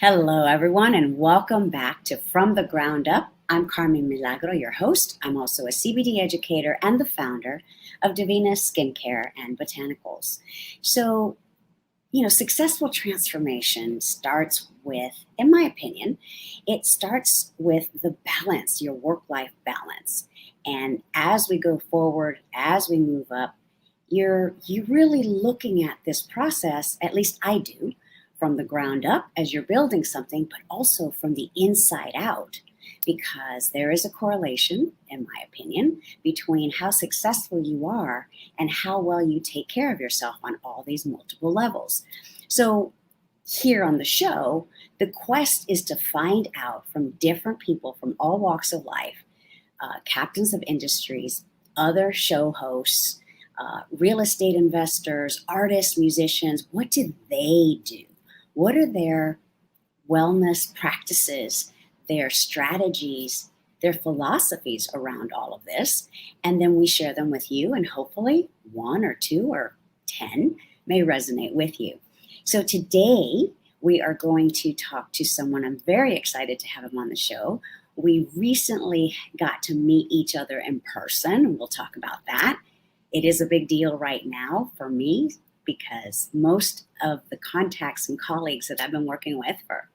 Hello, everyone, and welcome back to From the Ground Up. I'm Carmen Milagro, your host. I'm also a CBD educator and the founder of Divina Skincare and Botanicals. So, successful transformation starts with, in my opinion, it starts with the balance, your work-life balance. And as we go forward, as we move up, you're really looking at this process, at least I do, from the ground up as you're building something, but also from the inside out, because there is a correlation, in my opinion, between how successful you are and how well you take care of yourself on all these multiple levels. So here on the show, the quest is to find out from different people from all walks of life, captains of industries, other show hosts, real estate investors, artists, musicians, what do they do? What are their wellness practices, their strategies, their philosophies around all of this? And then we share them with you, and hopefully one or two or 10 may resonate with you. So today we are going to talk to someone. I'm very excited to have him on the show. We recently got to meet each other in person, and we'll talk about that. It is a big deal right now for me, because most of the contacts and colleagues that I've been working with for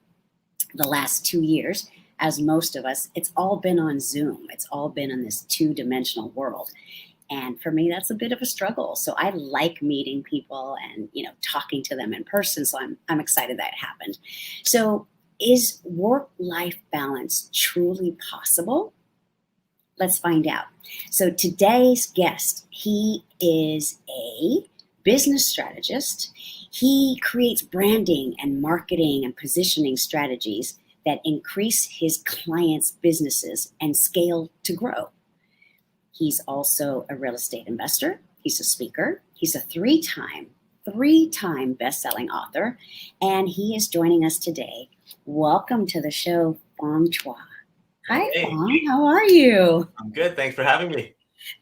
the last 2 years, as most of us, it's all been on Zoom. It's all been in this two-dimensional world. And for me, that's a bit of a struggle. So I like meeting people and, talking to them in person. So I'm excited that it happened. So is work-life balance truly possible? Let's find out. So today's guest, he is a business strategist. He creates branding and marketing and positioning strategies that increase his clients' businesses and scale to grow. He's also a real estate investor. He's a speaker. He's a three-time best-selling author, and he is joining us today. Welcome to the show, Fong Chua. Hi, Hey. Fong. How are you? I'm good. Thanks for having me.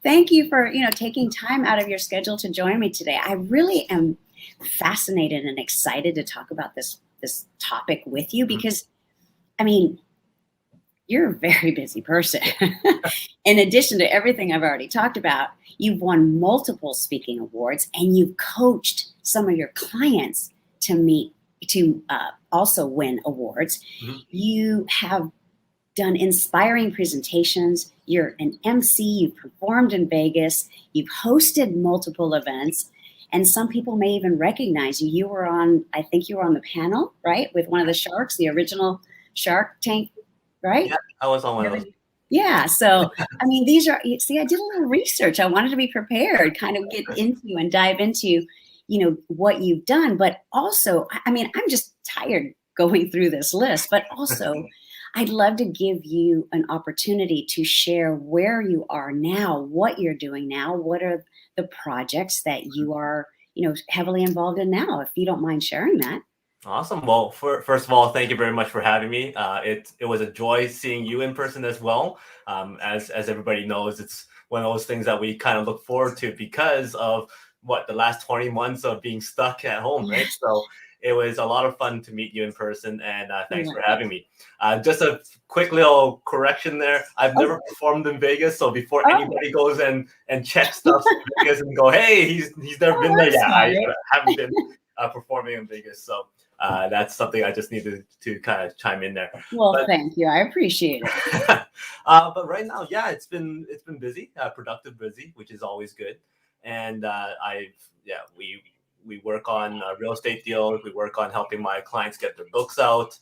Thank you for, taking time out of your schedule to join me today. I really am fascinated and excited to talk about this topic with you because, you're a very busy person. In addition to everything I've already talked about, you've won multiple speaking awards and you've coached some of your clients to also win awards. Mm-hmm. You have done inspiring presentations. You're an MC. You've performed in Vegas. You've hosted multiple events. And some people may even recognize you. I think you were on the panel, right? With one of the sharks, the original Shark Tank, right? Yeah, I was on one of those. Yeah. So, I did a little research. I wanted to be prepared, kind of get into and dive into, what you've done. But also, I'm just tired going through this list, but also I'd love to give you an opportunity to share where you are now, what you're doing now, what are the projects that you are, heavily involved in now, if you don't mind sharing that. Awesome. Well, first of all, thank you very much for having me. It was a joy seeing you in person as well. As everybody knows, it's one of those things that we kind of look forward to because of the last 20 months of being stuck at home, right? So it was a lot of fun to meet you in person, and thanks for having me. Just a quick little correction there. I've never performed in Vegas, so before anybody goes and checks stuff in Vegas and go, hey, he's never been there. Yeah, I haven't been performing in Vegas, so that's something I just needed to kind of chime in there. Well, thank you. I appreciate it. But right now, yeah, it's been busy, productive busy, which is always good. And we work on real estate deals. We work on helping my clients get their books out,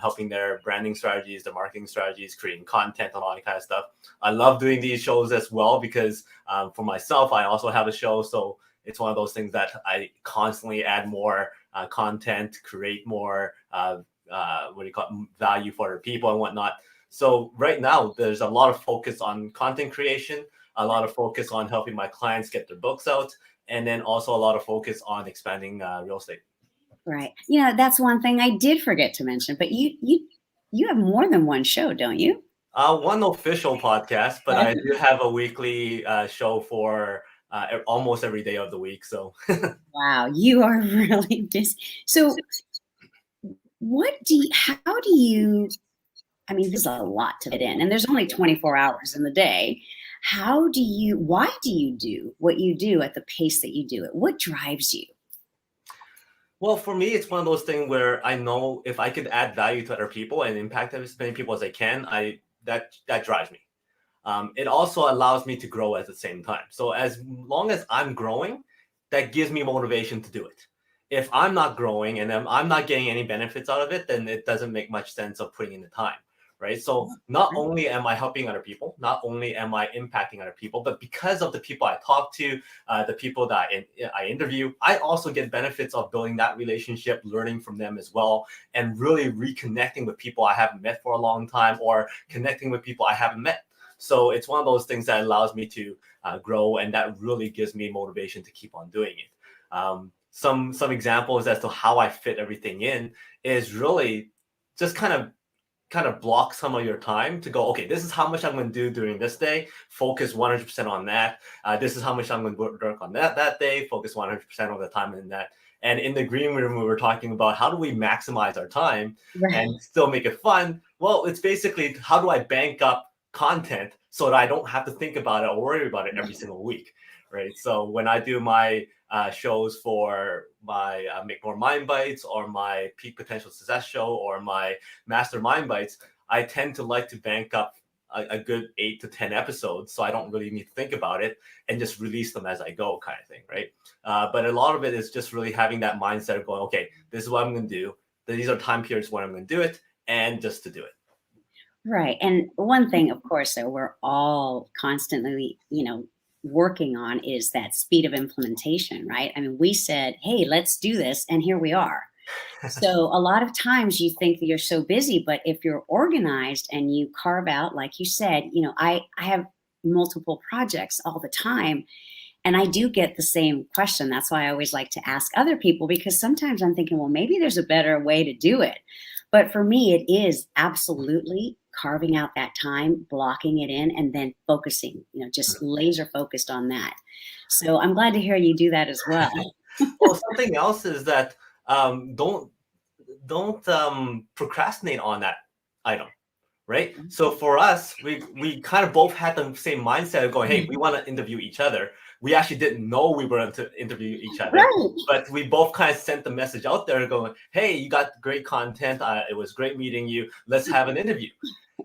helping their branding strategies, their marketing strategies, creating content, and all that kind of stuff. I love doing these shows as well because for myself, I also have a show. So it's one of those things that I constantly add more content, create more value for other people and whatnot. So right now, there's a lot of focus on content creation, a lot of focus on helping my clients get their books out, and then also a lot of focus on expanding real estate. Right. That's one thing I did forget to mention, but you have more than one show, don't you? One official podcast, but I do have a weekly show for almost every day of the week. So wow, you are really busy. So how do you, I mean, there's a lot to fit in, and there's only 24 hours in the day. Why do you do what you do at the pace that you do it? What drives you? Well, for me, it's one of those things where I know if I could add value to other people and impact as many people as I can, that drives me. It also allows me to grow at the same time. So as long as I'm growing, that gives me motivation to do it. If I'm not growing and I'm not getting any benefits out of it, then it doesn't make much sense of putting in the time, right? So not only am I helping other people, not only am I impacting other people, but because of the people I talk to, the people that I interview, I also get benefits of building that relationship, learning from them as well, and really reconnecting with people I haven't met for a long time, or connecting with people I haven't met. So it's one of those things that allows me to grow, and that really gives me motivation to keep on doing it. Some examples as to how I fit everything in is really just kind of block some of your time to go, okay, this is how much I'm going to do during this day. Focus 100% on that. This is how much I'm going to work on that day. Focus 100% of the time in that. And in the green room, we were talking about how do we maximize our time and still make it fun. Well, it's basically how do I bank up content so that I don't have to think about it or worry about it every single week, right? So when I do my shows for my Make More Mind Bites, or my Peak Potential Success show, or my Mastermind Bites, I tend to like to bank up a good 8 to 10 episodes, so I don't really need to think about it and just release them as I go, kind of thing, right? But a lot of it is just really having that mindset of going, okay, this is what I'm going to do. These are time periods when I'm going to do it, and just to do it. Right. And one thing, of course, that we're all constantly, working on is that speed of implementation, right? I mean, we said, hey, let's do this, and here we are. So a lot of times you think that you're so busy, but if you're organized and you carve out, like you said, I have multiple projects all the time, and I do get the same question. That's why I always like to ask other people, because sometimes I'm thinking, well, maybe there's a better way to do it. But for me, it is absolutely carving out that time, blocking it in, and then focusing, just laser focused on that. So I'm glad to hear you do that as well. Well, something else is that don't procrastinate on that item, right? So for us, we kind of both had the same mindset of going, hey, we want to interview each other. We actually didn't know we were going to interview each other, Right. but we both kind of sent the message out there going, hey, you got great content. It was great meeting you. Let's have an interview.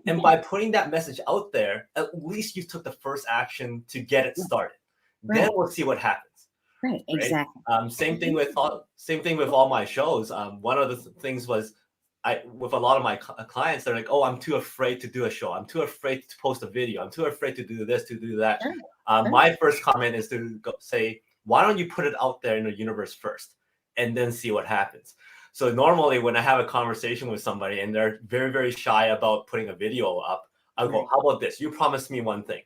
And by putting that message out there, at least you took the first action to get it started. Right. Then we'll see what happens. Right, exactly. Same thing with all my shows. One of the things was, with a lot of my clients, they're like, "Oh, I'm too afraid to do a show. I'm too afraid to post a video. I'm too afraid to do this, to do that." Sure. My first comment is to say, "Why don't you put it out there in the universe first, and then see what happens?" So normally, when I have a conversation with somebody and they're very, very shy about putting a video up, I'll go, "How about this? You promised me one thing.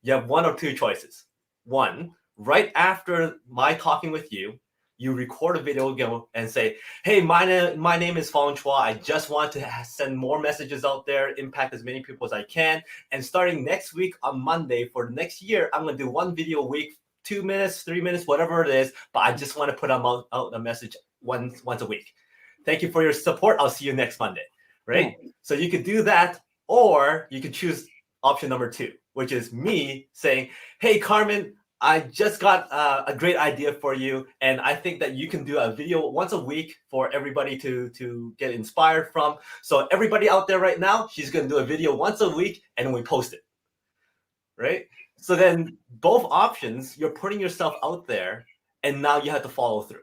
You have one or two choices. One, right after my talking with you, you record a video again and say, hey, my name is Fong Chua. I just want to send more messages out there, impact as many people as I can. And starting next week on Monday for the next year, I'm going to do one video a week, 2 minutes, 3 minutes, whatever it is. But I just want to put out a message once a week. Thank you for your support. I'll see you next Monday, right? So you could do that, or you could choose option number 2, which is me saying, hey, Carmen, I just got a great idea for you, and I think that you can do a video once a week for everybody to get inspired from. So everybody out there right now, she's going to do a video once a week, and we post it, right? So then both options, you're putting yourself out there, and now you have to follow through.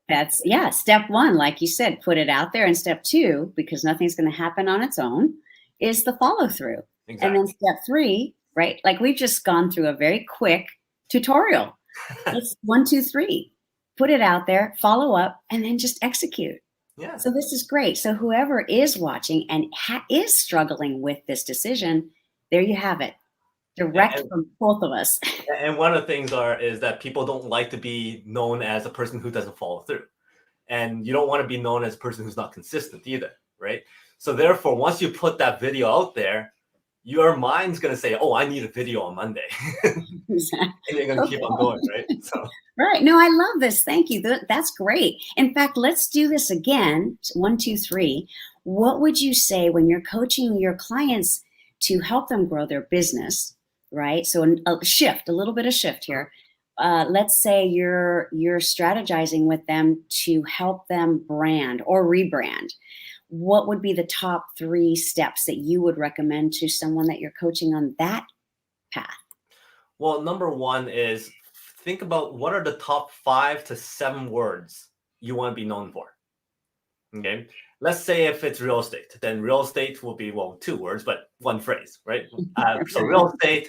That's, step 1, like you said, put it out there. And step 2, because nothing's going to happen on its own, is the follow through. Exactly. And then step 3, right? Like we've just gone through a very quick tutorial. It's 1, 2, 3. Put it out there, follow up, and then just execute. Yeah. So this is great. So whoever is watching and is struggling with this decision, there you have it. Direct from both of us. And one of the things is that people don't like to be known as a person who doesn't follow through. And you don't want to be known as a person who's not consistent either, right? So therefore, once you put that video out there, your mind's going to say, oh, I need a video on Monday. Exactly. And you're going to keep on going, right? So Right. No, I love this. Thank you. That's great. In fact, let's do this again. 1, 2, 3. What would you say when you're coaching your clients to help them grow their business? Right. So a little bit of shift here. Let's say you're strategizing with them to help them brand or rebrand. What would be the top 3 steps that you would recommend to someone that you're coaching on that path? well, number one is think about what are the top 5 to 7 words you want to be known for. Okay. Let's say if it's real estate, then real estate will be, well, 2 words, but 1 phrase, right? So real estate,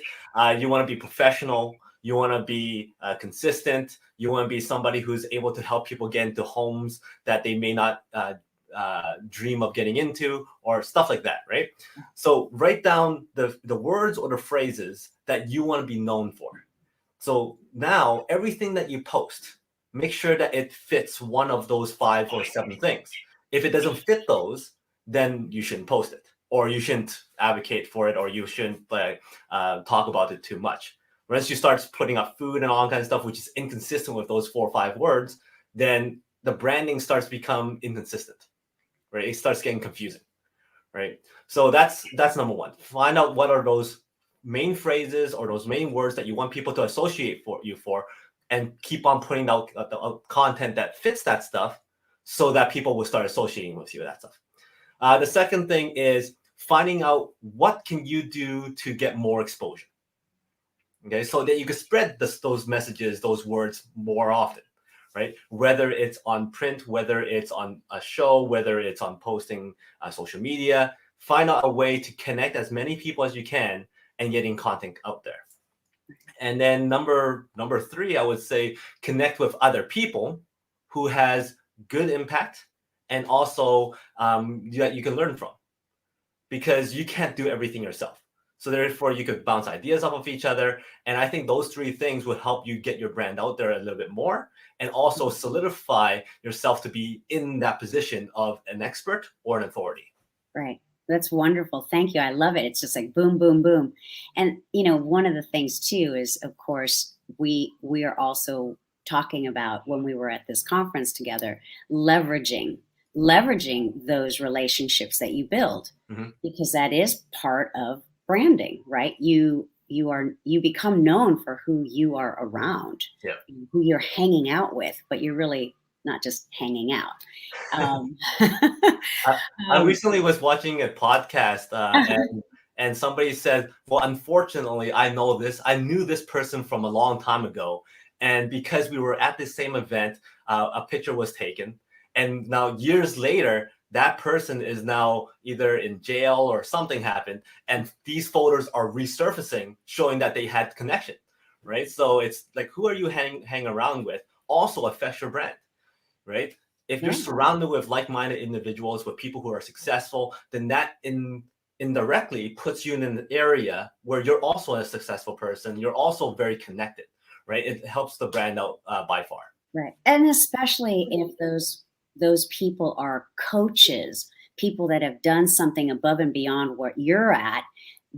you want to be professional. You want to be consistent. You want to be somebody who's able to help people get into homes that they may not dream of getting into, or stuff like that, right? So write down the words or the phrases that you want to be known for. So now everything that you post, make sure that it fits one of those 5 or 7 things. If it doesn't fit those, then you shouldn't post it, or you shouldn't advocate for it, or you shouldn't talk about it too much. Once you start putting up food and all kinds of stuff, which is inconsistent with those 4 or 5 words, then the branding starts to become inconsistent, right? It starts getting confusing, right? So that's number one. Find out what are those main phrases or those main words that you want people to associate for, and keep on putting out the content that fits that stuff, so that people will start associating with you with that stuff. The second thing is finding out what can you do to get more exposure. Okay, so that you can spread those messages, those words more often, right? Whether it's on print, whether it's on a show, whether it's on posting social media, find out a way to connect as many people as you can and getting content out there. And then number 3, I would say connect with other people who has good impact, and also that you can learn from, because you can't do everything yourself. So therefore you could bounce ideas off of each other. And I think those 3 things would help you get your brand out there a little bit more, and also solidify yourself to be in that position of an expert or an authority. Right. That's wonderful. Thank you. I love it. It's just like boom, boom, boom. And one of the things too is, of course, we are also talking about, when we were at this conference together, leveraging those relationships that you build, because that is part of branding, right? You become known for who you are around, who you're hanging out with, but you're really not just hanging out. I recently was watching a podcast and somebody said, well, unfortunately, I knew this person from a long time ago. And because we were at the same event, a picture was taken. And now years later, that person is now either in jail or something happened. And these photos are resurfacing, showing that they had connection, right? So it's like, who are you hang around with also affects your brand, right? If you're surrounded with like-minded individuals, with people who are successful, then that indirectly puts you in an area where you're also a successful person. You're also very connected, right? It helps the brand out by far. Right. And especially if those people are coaches, people that have done something above and beyond what you're at.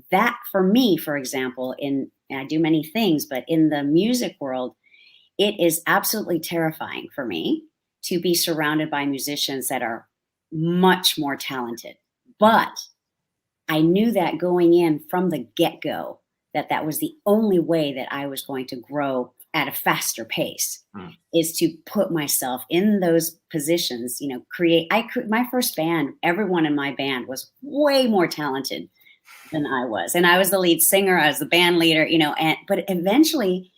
That, for me, for example, and I do many things, but in the music world, it is absolutely terrifying for me to be surrounded by musicians that are much more talented. But I knew that going in from the get-go, that was the only way that I was going to grow at a faster pace, is to put myself in those positions, my first band, everyone in my band was way more talented than I was. And I was the lead singer, I was the band leader, but eventually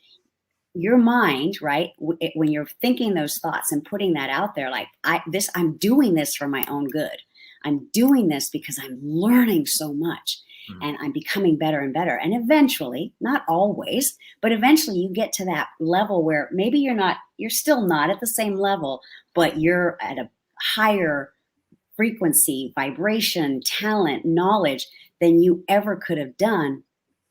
your mind, right, when you're thinking those thoughts and putting that out there, like I'm doing this for my own good. I'm doing this because I'm learning so much, and I'm becoming better and better. And eventually, not always, but eventually you get to that level where maybe you're still not at the same level, but you're at a higher frequency, vibration, talent, knowledge than you ever could have done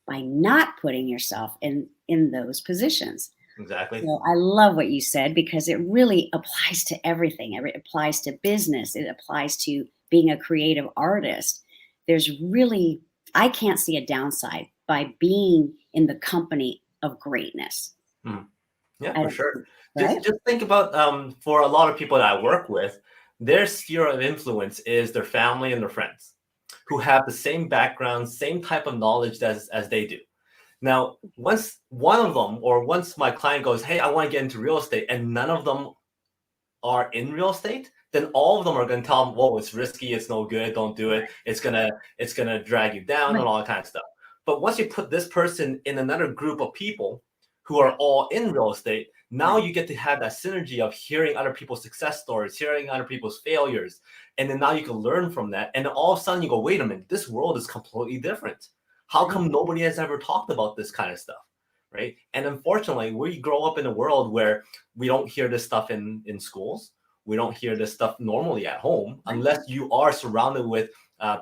by not putting yourself in those positions. Exactly. So I love what you said, because it really applies to everything. It applies to business. It applies to being a creative artist. There's really I can't see a downside by being in the company of greatness. Yeah, for sure. Right? Just think about for a lot of people that I work with, their sphere of influence is their family and their friends who have the same background, same type of knowledge as they do. Now, once one of them or once my client goes, hey, I want to get into real estate, and none of them are in real estate, then all of them are going to tell them, "Whoa, it's risky, it's no good, don't do it. It's gonna drag you down and all that kind of stuff." But once you put this person in another group of people who are all in real estate, now you get to have that synergy of hearing other people's success stories, hearing other people's failures, and then now you can learn from that. And then all of a sudden you go, "Wait a minute, this world is completely different. How come nobody has ever talked about this kind of stuff?" Right? And unfortunately, we grow up in a world where we don't hear this stuff in schools. We don't hear this stuff normally at home unless you are surrounded with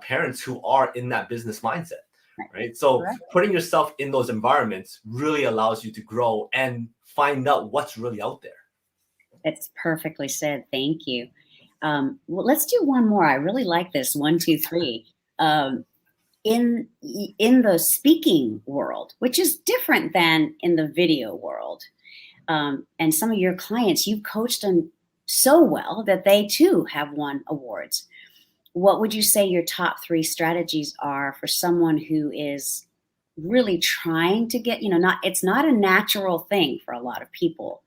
parents who are in that business mindset, right? So putting yourself in those environments really allows you to grow and find out what's really out there. It's perfectly said. Thank you. Well, let's do one more. I really like this. 1, 2, 3. In the speaking world, which is different than in the video world. And some of your clients, you've coached them so well that they too have won awards. What would you say your top 3 strategies are for someone who is really trying to get, it's not a natural thing for a lot of people.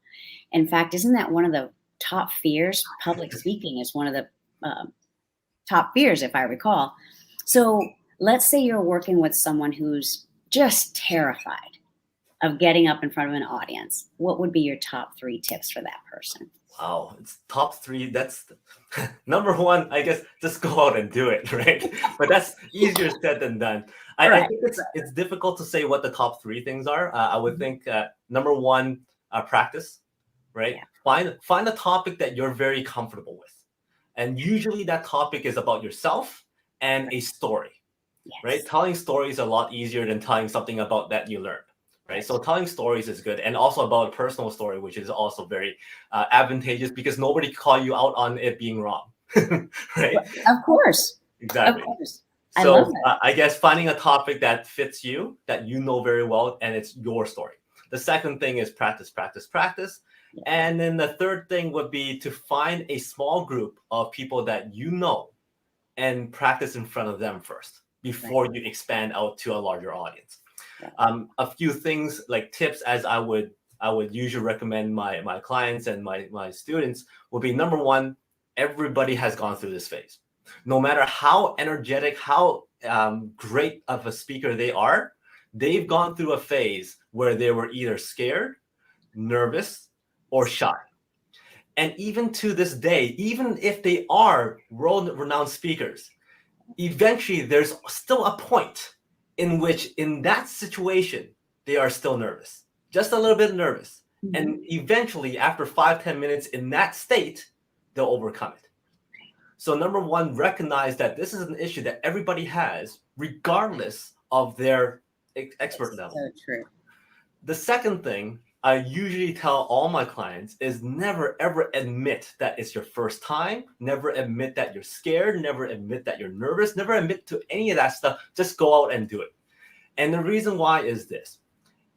In fact, isn't that one of the top fears? Public speaking is one of the top fears, if I recall. So let's say you're working with someone who's just terrified of getting up in front of an audience. What would be your top 3 tips for that person? Wow, it's top 3. That's number 1, I guess, just go out and do it, right? But that's easier said than done. I think it's difficult to say what the top 3 things are. I would think number 1, practice, right? Yeah. Find a topic that you're very comfortable with. And usually that topic is about yourself and a story, right? Telling stories is a lot easier than telling something about that you learned. Right. So telling stories is good, and also about a personal story, which is also very advantageous because nobody call you out on it being wrong. Right. Of course. Exactly. Of course. So I guess finding a topic that fits you, that you know very well, and it's your story. The second thing is practice, practice, practice. Yeah. And then the third thing would be to find a small group of people that you know and practice in front of them first before you expand out to a larger audience. A few things like tips as I would usually recommend my clients and my students would be, number 1, everybody has gone through this phase. No matter how energetic, how great of a speaker they are, they've gone through a phase where they were either scared, nervous, or shy. And even to this day, even if they are world-renowned speakers, eventually there's still a point in which, in that situation, they are still nervous, just a little bit nervous. Mm-hmm. And eventually, after 5-10 minutes in that state, they'll overcome it. So number 1, recognize that this is an issue that everybody has, regardless of their expert level. So true. The second thing I usually tell all my clients is never, ever admit that it's your first time. Never admit that you're scared. Never admit that you're nervous. Never admit to any of that stuff. Just go out and do it. And the reason why is this.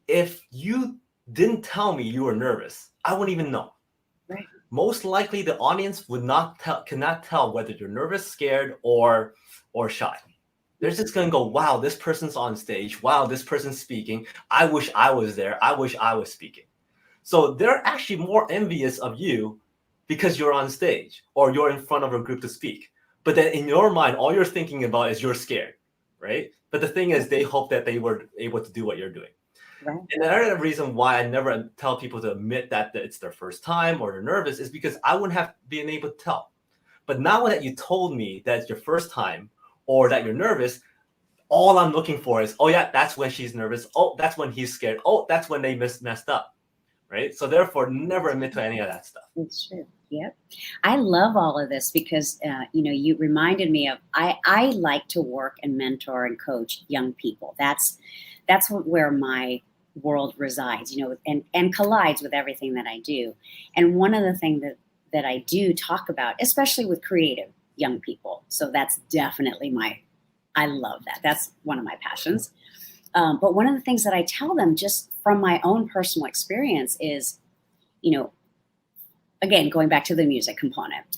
If you didn't tell me you were nervous, I wouldn't even know. Right. Most likely the audience cannot tell whether you're nervous, scared, or shy. They're just going to go, wow, this person's on stage. Wow, this person's speaking. I wish I was there. I wish I was speaking. So they're actually more envious of you because you're on stage or you're in front of a group to speak. But then in your mind, all you're thinking about is you're scared, right? But the thing is, they hope that they were able to do what you're doing. Right. And another reason why I never tell people to admit that it's their first time or they're nervous is because I wouldn't have been able to tell. But now that you told me that it's your first time, or that you're nervous, all I'm looking for is, oh yeah, that's when she's nervous. Oh, that's when he's scared. Oh, that's when they messed up, right? So therefore, never admit to any of that stuff. It's true. Yep. I love all of this because, you reminded me of, I like to work and mentor and coach young people. That's where my world resides, and collides with everything that I do. And one of the things that I do talk about, especially with creative young people. So that's definitely I love that. That's one of my passions. But one of the things that I tell them just from my own personal experience is, again, going back to the music component,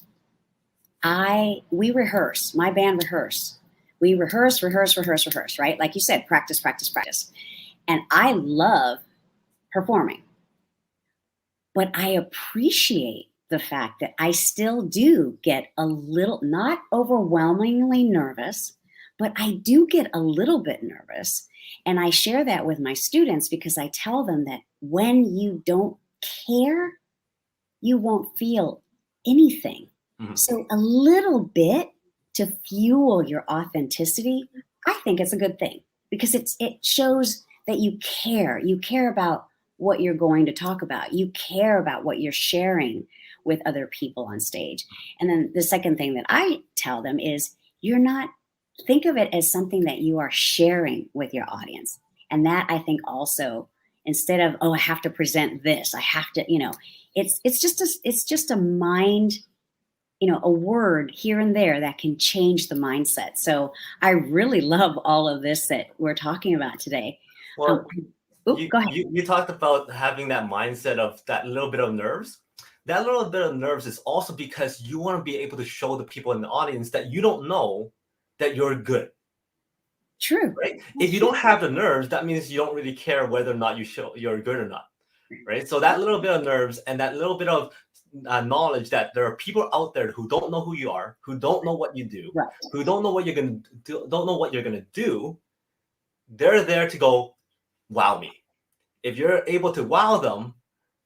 we rehearse, my band rehearse. We rehearse, right? Like you said, practice, practice, practice. And I love performing, but I appreciate the fact that I still do get a little, not overwhelmingly nervous, but I do get a little bit nervous. And I share that with my students because I tell them that when you don't care, you won't feel anything. Mhm. So a little bit to fuel your authenticity, I think it's a good thing because it shows that you care. You care about what you're going to talk about. You care about what you're sharing with other people on stage. And then the second thing that I tell them is think of it as something that you are sharing with your audience. And that I think also, instead of, oh, I have to present this, I have to, it's just a mind, a word here and there that can change the mindset. So I really love all of this that we're talking about today. Well, Go ahead. you talked about having that mindset of that little bit of nerves. That little bit of nerves is also because you want to be able to show the people in the audience that you don't know that you're good. True. Right? If you don't have the nerves, that means you don't really care whether or not you're good or not. Right? So that little bit of nerves and that little bit of knowledge that there are people out there who don't know who you are, who don't know what you do, Right. who don't know what you're gonna do, don't know what you're gonna do. They're there to go, wow me. If you're able to wow them,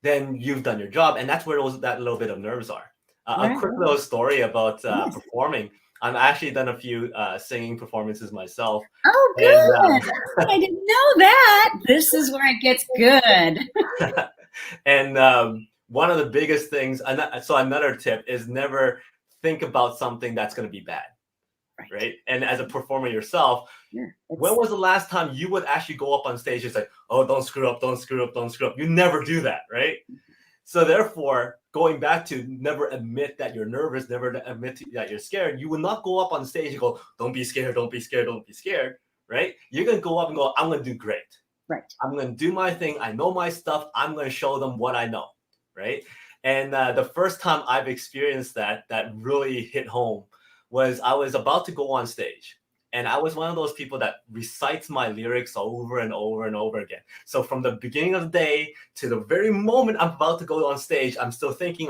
then you've done your job, and that's where that little bit of nerves are. A Right. quick little story about Yes. performing. I've actually done a few singing performances myself. Oh, And, good. I didn't know that. This is where it gets good. and one of the biggest things, so another tip is never think about something that's going to be bad. Right. And as a performer yourself, when was the last time you would actually go up on stage and say, oh, don't screw up, don't screw up, don't screw up? You never do that, right? So therefore, going back to never admit that you're nervous, never admit that you're scared, you will not go up on stage and go, don't be scared, don't be scared, don't be scared, right? You're going to go up and go, I'm going to do great. Right. I'm going to do my thing. I know my stuff. I'm going to show them what I know, right? And the first time I've experienced that really hit home was I was about to go on stage. And I was one of those people that recites my lyrics over and over and over again. So from the beginning of the day to the very moment I'm about to go on stage, I'm still thinking.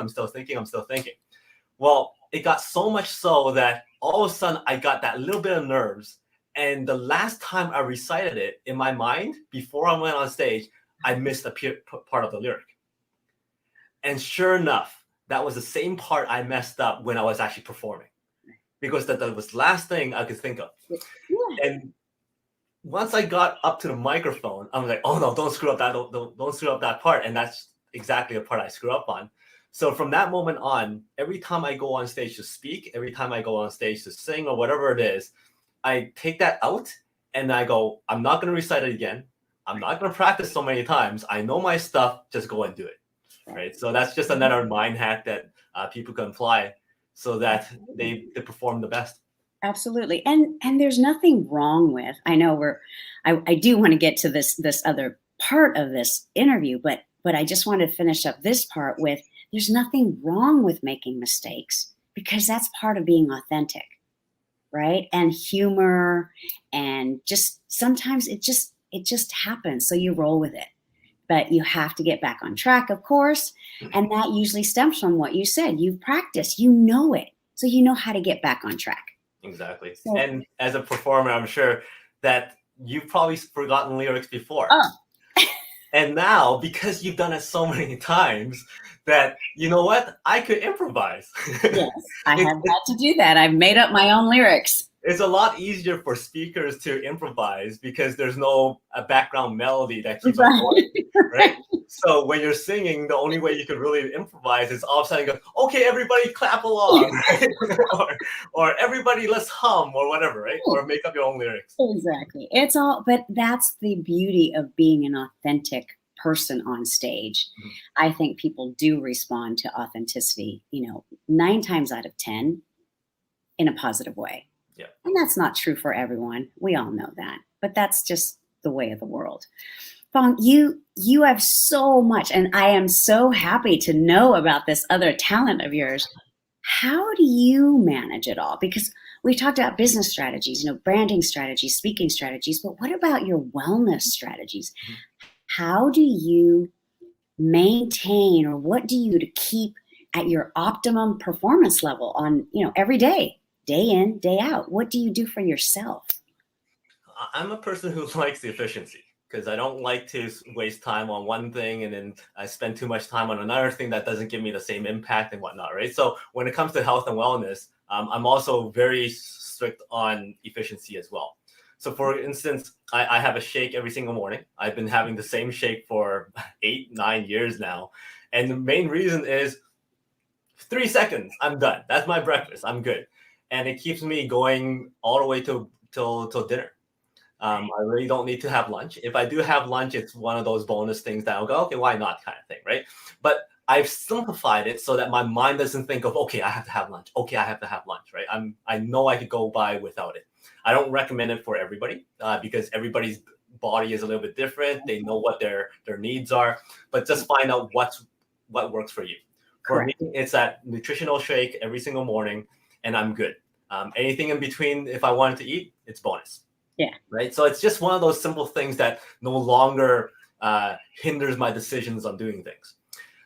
Well, it got so much so that all of a sudden I got that little bit of nerves. And the last time I recited it in my mind, before I went on stage, I missed a part of the lyric. And sure enough, that was the same part I messed up when I was actually performing. Because that was the last thing I could think of. Yeah. And once I got up to the microphone, I'm like, oh no, don't screw up that, don't screw up that part. And that's exactly the part I screw up on. So from that moment on, every time I go on stage to speak, every time I go on stage to sing or whatever it is, I take that out and I go, I'm not going to recite it again. I'm not going to practice so many times. I know my stuff, just go and do it. Right. So that's just another mind hack that people can apply so that they perform the best. Absolutely. And there's nothing wrong with, I know I do want to get to this other part of this interview, but I just want to finish up this part with, there's nothing wrong with making mistakes because that's part of being authentic, right? And humor, and just sometimes it just happens. So you roll with it, but you have to get back on track, of course. And that usually stems from what you said. You've practiced, you know it. So you know how to get back on track. Exactly. So, and as a performer, I'm sure that you've probably forgotten lyrics before. Oh. And now, because you've done it so many times, that, you know what, I could improvise. Yes, I have had to do that. I've made up my own lyrics. It's a lot easier for speakers to improvise because there's no background melody that keeps on going, right? So when you're singing, the only way you could really improvise is all of a sudden go, okay, everybody clap along, right? or everybody let's hum or whatever, right? Or make up your own lyrics. Exactly. It's all, but that's the beauty of being an authentic person on stage. Mm-hmm. I think people do respond to authenticity, 9 times out of 10 in a positive way. Yeah. And that's not true for everyone. We all know that. But that's just the way of the world. Fong, you have so much, and I am so happy to know about this other talent of yours. How do you manage it all? Because we talked about business strategies, branding strategies, speaking strategies, but what about your wellness strategies? Mhm. How do you maintain, or what do you do to keep at your optimum performance level on, every day, day in, day out? What do you do for yourself? I'm a person who likes the efficiency because I don't like to waste time on one thing and then I spend too much time on another thing that doesn't give me the same impact and whatnot, right? So when it comes to health and wellness, I'm also very strict on efficiency as well. So for instance, I have a shake every single morning. I've been having the same shake for 8, 9 years now. And the main reason is 3 seconds, I'm done. That's my breakfast. I'm good. And it keeps me going all the way till dinner. I really don't need to have lunch. If I do have lunch, it's one of those bonus things that I'll go, okay, why not kind of thing, right? But I've simplified it so that my mind doesn't think of, okay, I have to have lunch. Okay, I have to have lunch, right? I know I could go by without it. I don't recommend it for everybody because everybody's body is a little bit different. They know what their needs are, but just find out what works for you. For me, Correct. it's that nutritional shake every single morning, and I'm good. Anything in between, if I wanted to eat, it's bonus. Yeah. Right. So it's just one of those simple things that no longer hinders my decisions on doing things.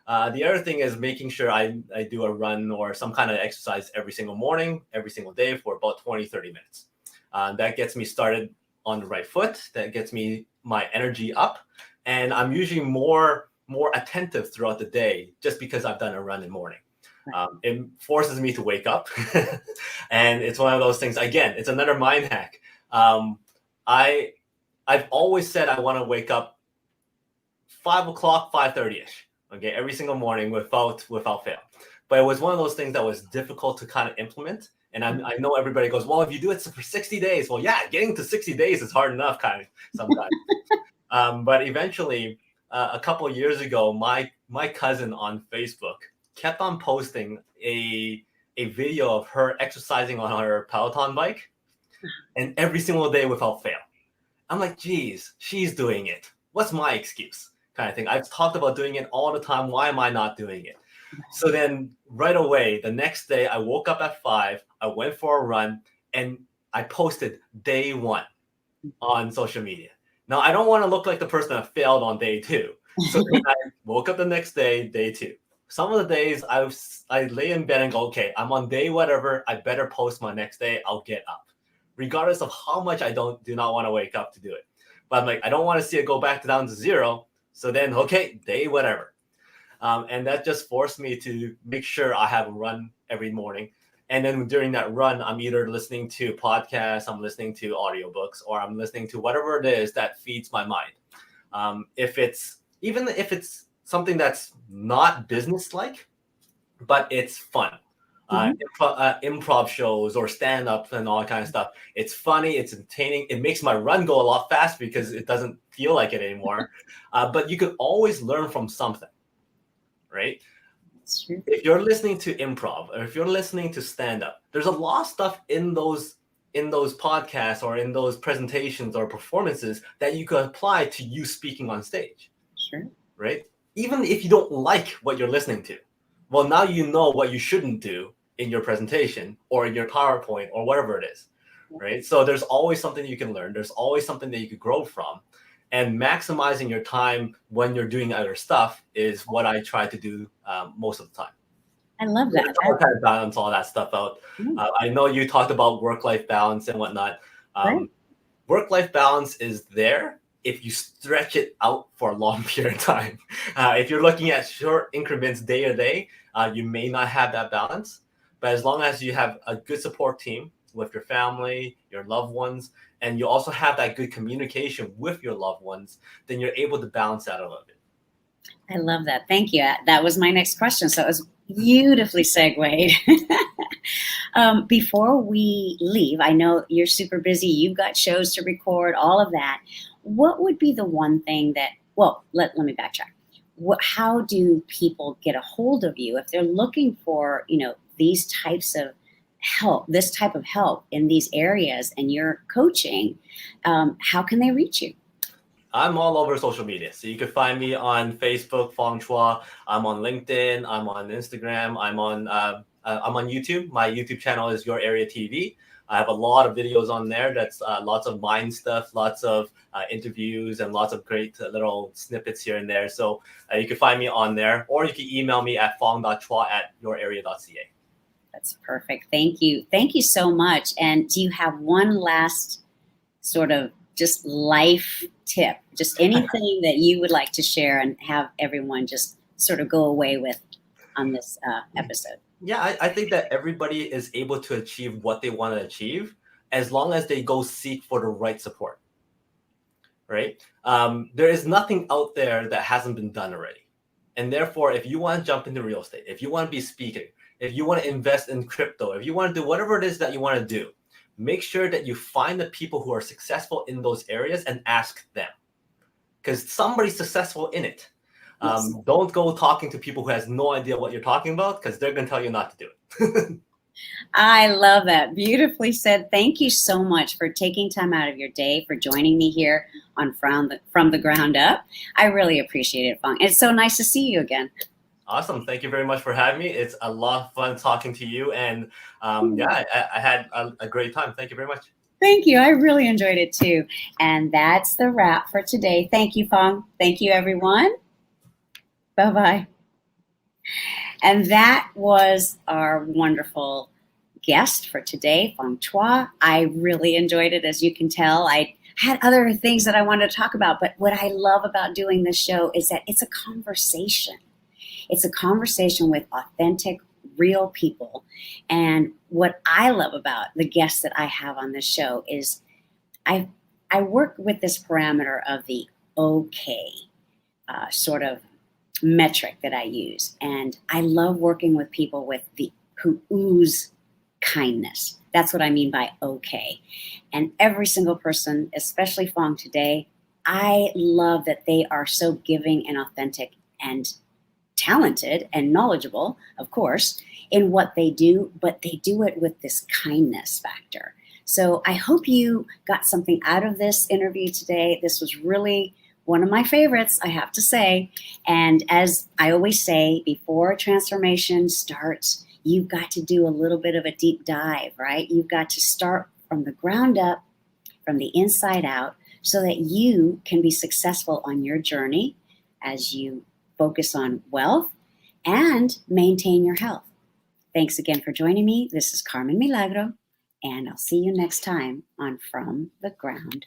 The other thing is making sure I do a run or some kind of exercise every single morning, every single day for about 20, 30 minutes. That gets me started on the right foot. That gets me my energy up. And I'm usually more attentive throughout the day just because I've done a run in the morning. It forces me to wake up. And it's one of those things, again, it's another mind hack. I've always said I want to wake up 5 o'clock, 5:30ish, okay, every single morning without fail. But it was one of those things that was difficult to kind of implement. And I know everybody goes, well, if you do it for 60 days, well, yeah, getting to 60 days is hard enough kind of sometimes. But eventually, a couple of years ago, my cousin on Facebook kept on posting a video of her exercising on her Peloton bike, and every single day without fail. I'm like, geez, she's doing it. What's my excuse? Kind of thing. I've talked about doing it all the time. Why am I not doing it? So then right away, the next day, I woke up at 5, I went for a run, and I posted day 1 on social media. Now, I don't want to look like the person that failed on day 2. So then I woke up the next day, day 2. Some of the days I lay in bed and go, okay, I'm on day whatever. I better post my next day. I'll get up, regardless of how much I do not want to wake up to do it. But I'm like, I don't want to see it go back down to 0. So then, okay, day whatever. And that just forced me to make sure I have a run every morning. And then during that run, I'm either listening to podcasts, I'm listening to audiobooks, or I'm listening to whatever it is that feeds my mind. If it's something that's not business-like, but it's fun. Improv shows or stand-up and all that kind of stuff. It's funny, it's entertaining. It makes my run go a lot faster because it doesn't feel like it anymore. But you could always learn from something, right? That's true. If you're listening to improv or if you're listening to stand-up, there's a lot of stuff in those podcasts or in those presentations or performances that you could apply to you speaking on stage. Sure. Right? Even if you don't like what you're listening to, well, now you know what you shouldn't do in your presentation or in your PowerPoint or whatever it is, right? So there's always something you can learn. There's always something that you could grow from. And maximizing your time when you're doing other stuff is what I try to do most of the time. I love that. I'll kind of balance all that stuff out. I know you talked about work-life balance and whatnot. Right. Work-life balance is there if you stretch it out for a long period of time. If you're looking at short increments day to day, you may not have that balance. But as long as you have a good support team with your family, your loved ones, and you also have that good communication with your loved ones, then you're able to balance that a little bit. I love that. Thank you. That was my next question. So it was beautifully segued. Before we leave, I know you're super busy. You've got shows to record, all of that. What would be the one thing that, well, let me backtrack. How do people get a hold of you if they're looking for, these types of help, this type of help in these areas and you're coaching, how can they reach you? I'm all over social media. So you can find me on Facebook, Fong Chua. I'm on LinkedIn. I'm on Instagram. I'm on YouTube. My YouTube channel is Your Area TV. I have a lot of videos on there. That's lots of mind stuff, lots of interviews, and lots of great little snippets here and there. So you can find me on there, or you can email me at fong.chua@yourarea.ca. That's perfect. Thank you. Thank you so much. And do you have one last sort of just life tip, just anything that you would like to share and have everyone just sort of go away with on this episode? Yeah, I think that everybody is able to achieve what they want to achieve as long as they go seek for the right support, right? There is nothing out there that hasn't been done already. And therefore, if you want to jump into real estate, if you want to be speaking, if you want to invest in crypto, if you want to do whatever it is that you want to do, make sure that you find the people who are successful in those areas and ask them, because somebody's successful in it. Yes. Don't go talking to people who has no idea what you're talking about, because they're going to tell you not to do it. I love that. Beautifully said. Thank you so much for taking time out of your day for joining me here on From the Ground Up. I really appreciate it, Fong. It's so nice to see you again. Awesome. Thank you very much for having me. It's a lot of fun talking to you. And yeah, I had a great time. Thank you very much. Thank you. I really enjoyed it too. And that's the wrap for today. Thank you, Fong. Thank you, everyone. Bye-bye. And that was our wonderful guest for today, Fong Chua. I really enjoyed it, as you can tell. I had other things that I wanted to talk about, but what I love about doing this show is that it's a conversation. It's a conversation with authentic, real people. And what I love about the guests that I have on this show is I work with this parameter of the okay sort of metric that I use. And I love working with people who ooze kindness. That's what I mean by okay. And every single person, especially Fong today, I love that they are so giving and authentic and talented and knowledgeable, of course, in what they do, but they do it with this kindness factor. So I hope you got something out of this interview today. This was really one of my favorites, I have to say. And as I always say, before transformation starts, you've got to do a little bit of a deep dive, right? You've got to start from the ground up, from the inside out, so that you can be successful on your journey as you focus on wealth and maintain your health. Thanks again for joining me. This is Carmen Milagro, and I'll see you next time on From the Ground